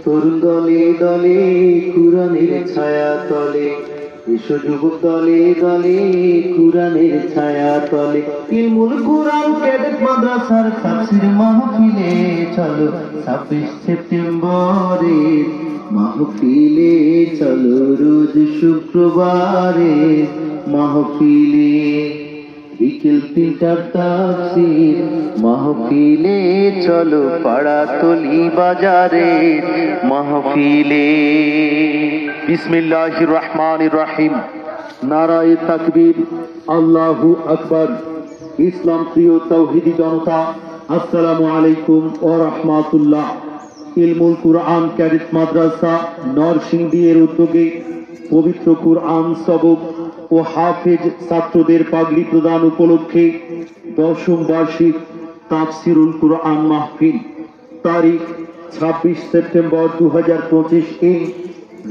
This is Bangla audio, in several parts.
তরুণ দলে দলে কুরআনের ছায়া তলে, এসো যুবক দলে দলে কুরআনের ছায়া তলে। ইলমুল কুরআন ক্যাডেট মাদ্রাসার তাফসীর মাহফিলে চলো, 26 সেপ্টেম্বরে মাহফিলে চলো, রোজ শুক্রবারে মাহফিলে, বিকেল 3টার তাফসীর মাহফিলে চলো, পাড়াতলি বাজারে মাহফিলে। বিসমিল্লাহির রহমানির রহিম। নারায়ে তাকবীর, আল্লাহু আকবার। ইসলাম প্রিয় তাওহীদি জনতা, আসসালামু আলাইকুম ওয়া রাহমাতুল্লাহ। ইলমুল কুরআন ক্যাডেট মাদ্রাসা নরসিংদী এর উদ্যোগে পবিত্র কুরআন সবক ও হাফেজ ছাত্রদের পাগড়ি প্রদান উপলক্ষে 10ম বার্ষিক তাফসীরুল কুরআন মাহফিল তারিখ 26 সেপ্টেম্বর 2025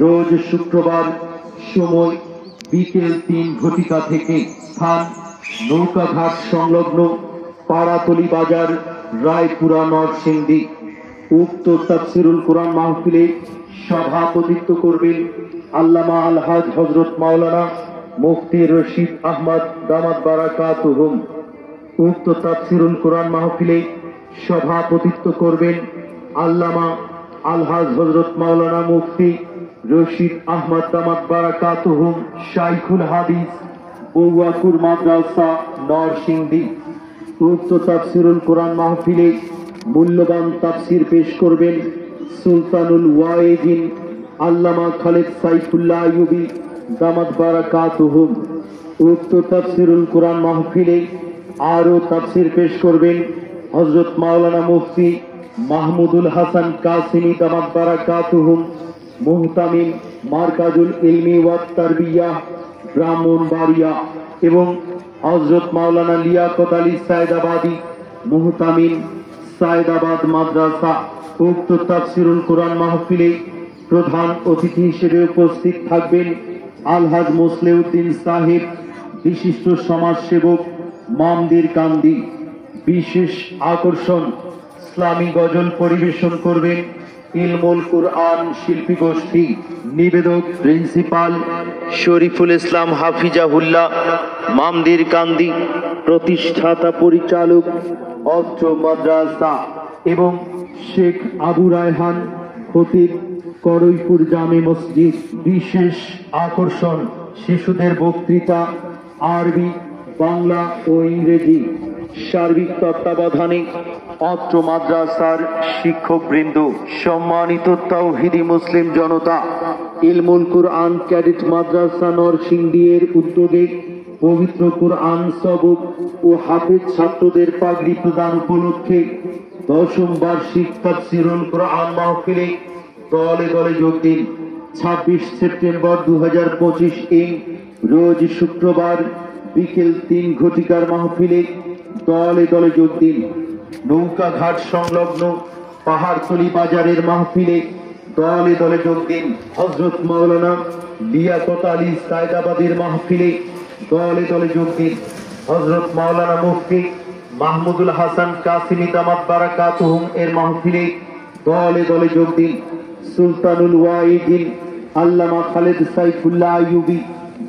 রোজ শুক্রবার, সময় বিকেল 3 ঘটিকা থেকে, স্থান নৌকাঘাট সংলগ্ন পাড়াতলি বাজার, রায়পুরা, নরসিংদী। উক্ত তাফসীরুল কুরআন মাহফিলে সভাপতিত্ব করবেন আল্লামা আলহাজ হযরত মাওলানা মুফতি রশিদ আহমদ দামাত বারাকাতুহুম। উক্ত তাফসীরুল কুরআন মাহফিলে সভাপতিত্ব করবেন আল্লামা আলহাজ হযরত মাওলানা মুফতি রশিদ আহমদ দামাত বারাকাতুহুম, শাইখুল হাদিস, বৌয়াকুর মাদ্রাসা, নরসিংদী। উক্ত তাফসীরুল কুরআন মাহফিলে মূল্যবান তাফসীর পেশ করবেন সুলতানুল ওয়াইজিন আল্লামা খালেদ সাইফুল্লাহ আইয়ুবী দামাত বারাকাতুহুম। উক্ত তাফসীরুল কুরআন মাহফিলে আরো তাফসীর পেশ করবেন হযরত মাওলানা মুফতি মাহমুদুল হাসান কাসিমি দামাত বারাকাতুহুম, মুহতামিম মারকাজুল ইলমি ওয়া তারবিয়াহ, ব্রাহ্মণবাড়িয়া, এবং হযরত মাওলানা লিয়াকত আলী সায়েদাবাদী, মুহতামিম সায়েদাবাদ মাদ্রাসা। উক্ত তাফসীরুল কুরআন মাহফিলে প্রধান অতিথি হিসেবে উপস্থিত থাকবেন আলহাজ মুসলিউদ্দিন সাহেব, বিশিষ্ট সমাজসেবক, মামদির কান্দি। বিশেষ আকর্ষণ, ইসলামী গজল পরিবেশন করবেন ইলমুল কুরআন শিল্পী গোষ্ঠী। নিবেদক প্রিন্সিপাল শরীফুল ইসলাম হাফিজাহুল্লাহ, মামদির কান্দি। প্রতিষ্ঠাতা পরিচালক অত্র মাদ্রাসা এবং শেখ আবু রায়হান, খতিব, করইপুর জামে মসজিদ। বিশেষ আকর্ষণ, শিশুদের বক্তৃতা আরবি, বাংলা ও ইংরেজি। সার্বিক তত্ত্বাবধানে অত্র মাদ্রাসার শিক্ষকবৃন্দ। সম্মানিত তাওহীদি মুসলিম জনতা, ইলমুল কুরআন ক্যাডেট মাদ্রাসা নরসিংদী এর উদ্যোগে পবিত্র কুরআন সবক ও হাফেজ ছাত্রদের পাগড়ি প্রদান উপলক্ষে 10ম বার্ষিক তাফসীরুল কুরআন মাহফিলে দলে দলে যোগ দিন। 26 সেপ্টেম্বর 2025 রোজ শুক্রবার বিকেল 3 ঘটিকার মাহফিলে দলে দলে যোগ দিন। নৌকাঘাট সংলগ্ন পাহাড়তলি বাজারের মাহফিলে দলে দলে যোগ দিন। হযরত মাওলানা লিয়াকত আলী সায়েদাবাদীর মাহফিলে দলে দলে যোগ দিন। হযরত মাওলানা মুফতি মাহমুদুল হাসান কাসিমি দামাত বারাকাতুহুম এর মাহফিলে দলে দলে যোগ দিন। সুলতানুল ওয়াইজিন আল্লামা খালেদ সাইফুল্লাহ আইয়ুবী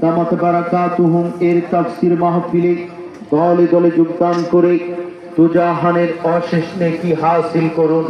দামাত বারাকাতুহুম এর তাফসীর মাহফিলে দলে দলে যোগদান করে দুজাহানের অশেষ নেকি হাসিল করুন।